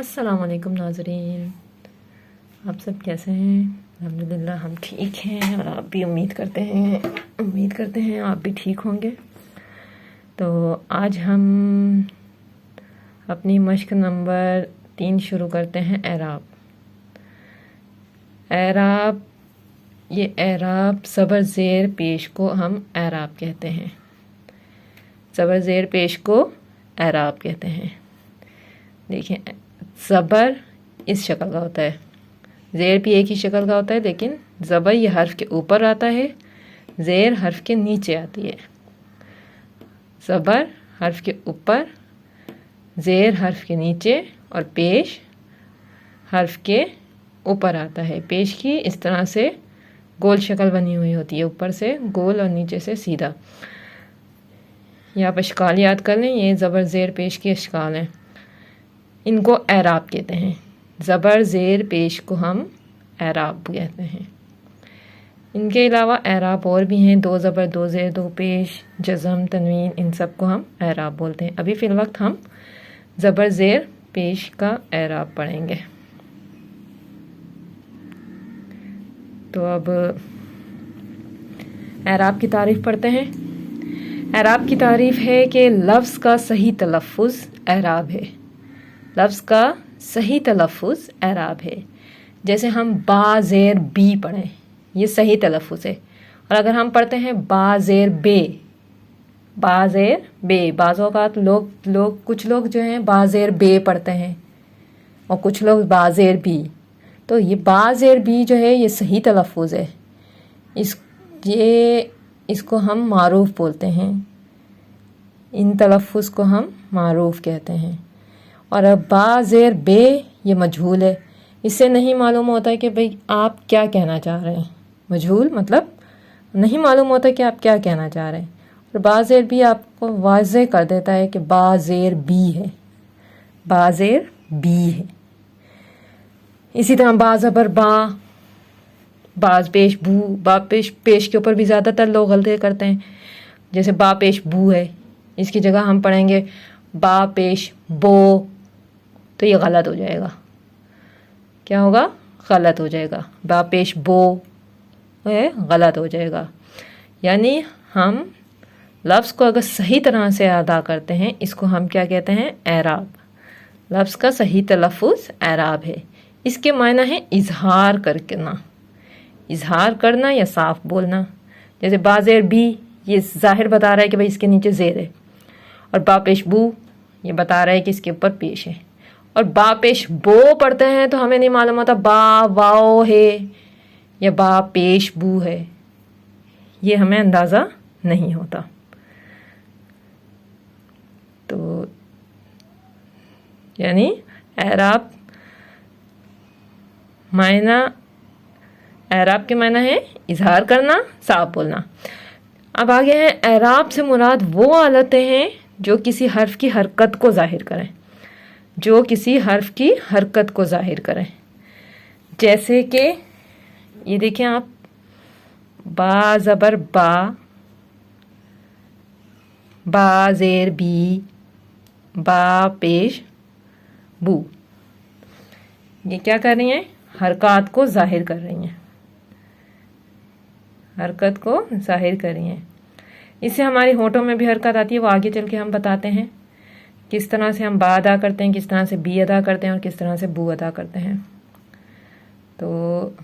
अस्सलाम वालेकुम नाज़रीन, आप सब कैसे हैं? अल्हम्दुलिल्लाह हम ठीक हैं और आप भी उम्मीद करते हैं आप भी ठीक होंगे। तो आज हम अपनी मश्क नंबर 3 शुरू करते हैं। एराब, ये एराब ज़बर ज़ेर पेश को हम एराब कहते हैं। ज़बर ज़ेर पेश को एराब कहते हैं। देखिए, ज़बर इस शक्ल का होता है, ज़ेर भी एक ही शक्ल का होता है, लेकिन ज़बर ये हर्फ के ऊपर आता है, ज़ेर हर्फ के नीचे आती है। ज़बर हर्फ के ऊपर, ज़ेर हर्फ के नीचे और पेश हर्फ के ऊपर आता है। पेश की इस तरह से गोल शक्ल बनी हुई होती है, ऊपर से गोल और नीचे से सीधा। ये आप अशकाल याद कर लें, ये ज़बर ज़ेर पेश के अशकाल हैं। इनको एराब कहते हैं। ज़बर ज़ेर पेश को हम एराब कहते हैं। इनके अलावा एराब और भी हैं, 2 ज़बर 2 ज़ेर 2 पेश, जज़म, तनवीन, इन सब को हम एराब बोलते हैं। अभी फ़िल वक्त हम ज़बर ज़ेर पेश का एराब पढ़ेंगे। तो अब एराब की तारीफ़ पढ़ते हैं। एराब की तारीफ़ है कि लफ्ज़ का सही तलफ़्फ़ुज़ एराब है। लफ्ज़ का सही तलफ़्फ़ुज़ एराब है। जैसे हम बा ज़ेर बी पढ़ें, ये सही तलफ़्फ़ुज़ है। और अगर हम पढ़ते हैं बा ज़ेर बे, बा ज़ेर बे, बाज़ औक़ात कुछ लोग जो हैं बा ज़ेर बे पढ़ते हैं और कुछ लोग बा ज़ेर बी। तो ये बा ज़ेर बी जो है ये सही तलफ़्फ़ुज़ है। इसको हम मारूफ़ बोलते हैं। इन तलफ़्फ़ुज़ को हम मारूफ़ कहते हैं। और अब बा ज़ेर बे ये मजहूल है। इससे नहीं मालूम होता है कि भाई आप क्या कहना चाह रहे हैं। मजहूल मतलब नहीं मालूम होता कि आप क्या कहना चाह रहे हैं। और बा ज़ेर बी आपको वाज़े कर देता है कि बा ज़ेर बी है, बा ज़ेर बी है। इसी तरह बा ज़बर बा, बाज पेश बू, बा पेश के ऊपर भी ज़्यादातर लोग गलती करते हैं। जैसे बा पेश बू है, इसकी जगह हम पढ़ेंगे बा पेश बो, तो ये गलत हो जाएगा। क्या होगा? गलत हो जाएगा। बा पेश बो है, गलत हो जाएगा। यानी हम लफ्ज़ को अगर सही तरह से अदा करते हैं, इसको हम क्या कहते हैं? एराब। लफ्ज़ का सही तलफ़्फ़ुज़ एराब है। इसके मायना है इजहार करना, इजहार करना या साफ बोलना। जैसे बा ज़ेर बी, ये ज़ाहिर बता रहा है कि भाई इसके नीचे ज़ेर है। और बा पेश बू, ये बता रहा है कि इसके ऊपर पेश है। और बा पेश बो पढ़ते हैं तो हमें नहीं मालूम होता बा वाओ है या बा पेश बू है, ये हमें अंदाज़ा नहीं होता। तो यानी एराब एराब के मायना है इजहार करना, साफ बोलना। अब आगे है, एराब से मुराद वो हालतें हैं जो किसी हर्फ की हरकत को ज़ाहिर करें, जो किसी हर्फ की हरकत को ज़ाहिर करें। जैसे कि ये देखें आप, बा ज़बर बा, बा ज़ेर बी, बा पेश बू, ये क्या कर रही हैं? हरकत को ज़ाहिर कर रही हैं, हरकत को ज़ाहिर कर रही हैं। इससे हमारी होठों में भी हरकत आती है, वो आगे चल के हम बताते हैं किस तरह से हम बा अदा करते हैं, किस तरह से बी अदा करते हैं और किस तरह से बू अदा करते हैं। तो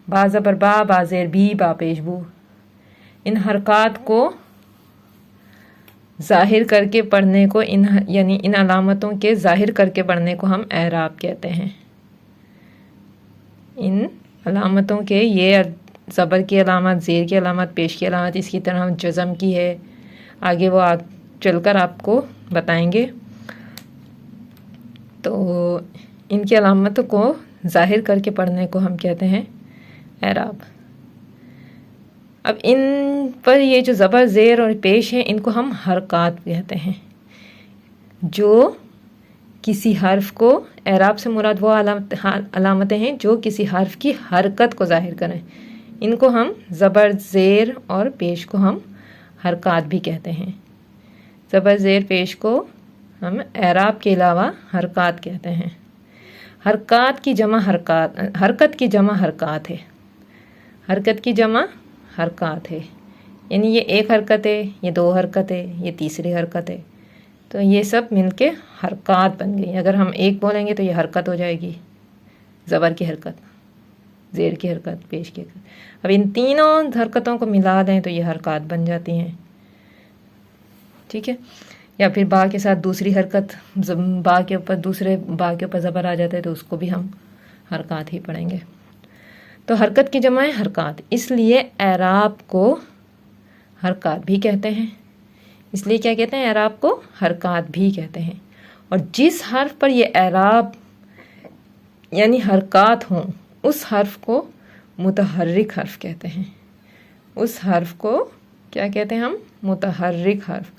बा ज़बर बा, बा ज़ेर बी, बा पेश बू, इन हरकत को ज़ाहिर करके पढ़ने को यानी इन अलामतों के ज़ाहिर करके पढ़ने को हम एराब कहते हैं। इन अलामतों के, ये ज़बर की अलामत, ज़ेर की अलामत, पेश की अलामत, इसकी तरह जज़म की है, आगे वो चलकर आपको बताएंगे। तो इनकी अलामतों को ज़ाहिर करके पढ़ने को हम कहते हैं एराब। अब इन पर ये जो ज़बर ज़ेर और पेश हैं, इनको हम हरकत कहते हैं। जो किसी हर्फ को, एराब से मुराद वो अलामतें हैं जो किसी हर्फ की हरकत को ज़ाहिर करें। इनको हम ज़बर ज़ेर और पेश को हम हरकत भी कहते हैं। ज़बर ज़ेर पेश को हम एराब के अलावा हरकत कहते हैं। حرکات کی جمع حرکات، حرکت کی جمع حرکات ہے، حرکت کی جمع حرکات ہے، یعنی یہ ایک حرکت ہے، یہ دو حرکت ہے، یہ تیسری حرکت ہے، تو یہ سب مل کے حرکات بن گئی۔ اگر ہم ایک بولیں گے تو یہ حرکت ہو جائے گی، زبر کی حرکت، زیر کی حرکت، پیش کی حرکت۔ اب ان تینوں حرکتوں کو ملا دیں تو یہ حرکات بن جاتی ہیں، ٹھیک ہے۔ یا پھر با کے ساتھ دوسری حرکت، با کے اوپر دوسرے با کے اوپر زبر آ جاتا ہے تو اس کو بھی ہم حرکات ہی پڑھیں گے۔ تو حرکت کی جمع ہے حرکات، اس لیے اعراب کو حرکات بھی کہتے ہیں، اس لیے کیا کہتے ہیں؟ اعراب کو حرکات بھی کہتے ہیں۔ اور جس حرف پر یہ اعراب یعنی حرکات ہوں اس حرف کو متحرک حرف کہتے ہیں، اس حرف کو کیا کہتے ہیں ہم؟ متحرک حرف۔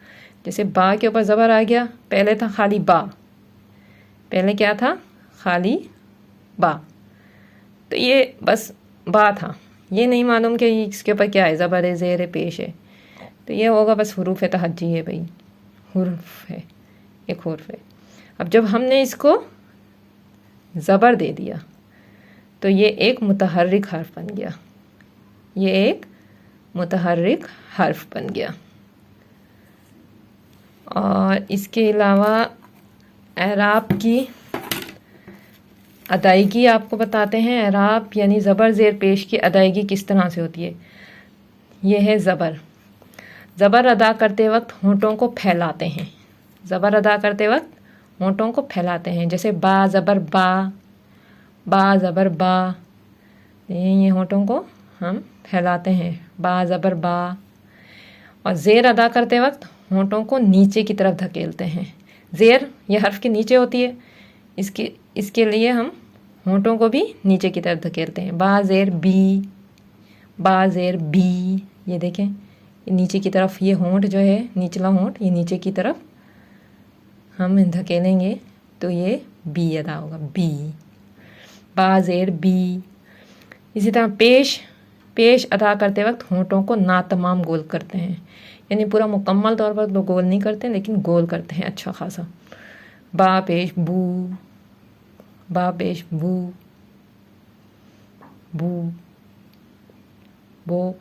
جیسے با کے اوپر زبر آ گیا، پہلے تھا خالی با، پہلے کیا تھا؟ خالی با، تو یہ بس با تھا، یہ نہیں معلوم کہ اس کے اوپر کیا ہے، زبر ہے، زیر ہے، پیش ہے، تو یہ ہوگا بس حروف تہجی ہے بھائی، حرف ہے، ایک حرف ہے۔ اب جب ہم نے اس کو زبر دے دیا تو یہ ایک متحرک حرف بن گیا، یہ ایک متحرک حرف بن گیا۔ اور اس کے علاوہ اعراب کی ادائیگی آپ کو بتاتے ہیں، اعراب یعنی زبر زیر پیش کی ادائیگی کس طرح سے ہوتی ہے۔ یہ ہے زبر، زبر ادا کرتے وقت ہونٹوں کو پھیلاتے ہیں، زبر ادا کرتے وقت ہونٹوں کو پھیلاتے ہیں، جیسے با زبر با، با زبر با، یہ ہونٹوں کو ہم پھیلاتے ہیں، با زبر با۔ اور زیر ادا کرتے وقت ہونٹوں کو نیچے کی طرف دھکیلتے ہیں، زیر یہ حرف کے نیچے ہوتی ہے، اس کے لیے ہم ہونٹوں کو بھی نیچے کی طرف دھکیلتے ہیں، با زیر بی، با زیر بی، یہ دیکھیں نیچے کی طرف، یہ ہونٹ جو ہے نچلا ہونٹ یہ نیچے کی طرف ہم دھکیلیں گے تو یہ بی ادا ہوگا، بی، با زیر بی۔ اسی طرح پیش ادا کرتے وقت ہونٹوں کو ناتمام گول کرتے ہیں، یعنی پورا مکمل طور پر تو گول نہیں کرتے لیکن گول کرتے ہیں اچھا خاصا، با پیش بو، با پیش بو، بو، بو،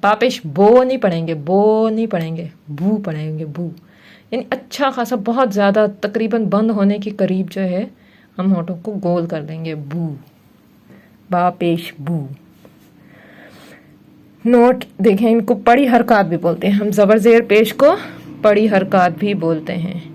با پیش بو نہیں پڑھیں گے، بو نہیں پڑھیں گے، بو پڑھیں گے، بو، یعنی اچھا خاصا بہت زیادہ تقریباً بند ہونے کے قریب جو ہے ہم ہونٹوں کو گول کر دیں گے، بو، با پیش بو۔ نوٹ دیکھیں، ان کو پڑی حرکات بھی بولتے ہیں، ہم زبر زیر پیش کو پڑی حرکات بھی بولتے ہیں۔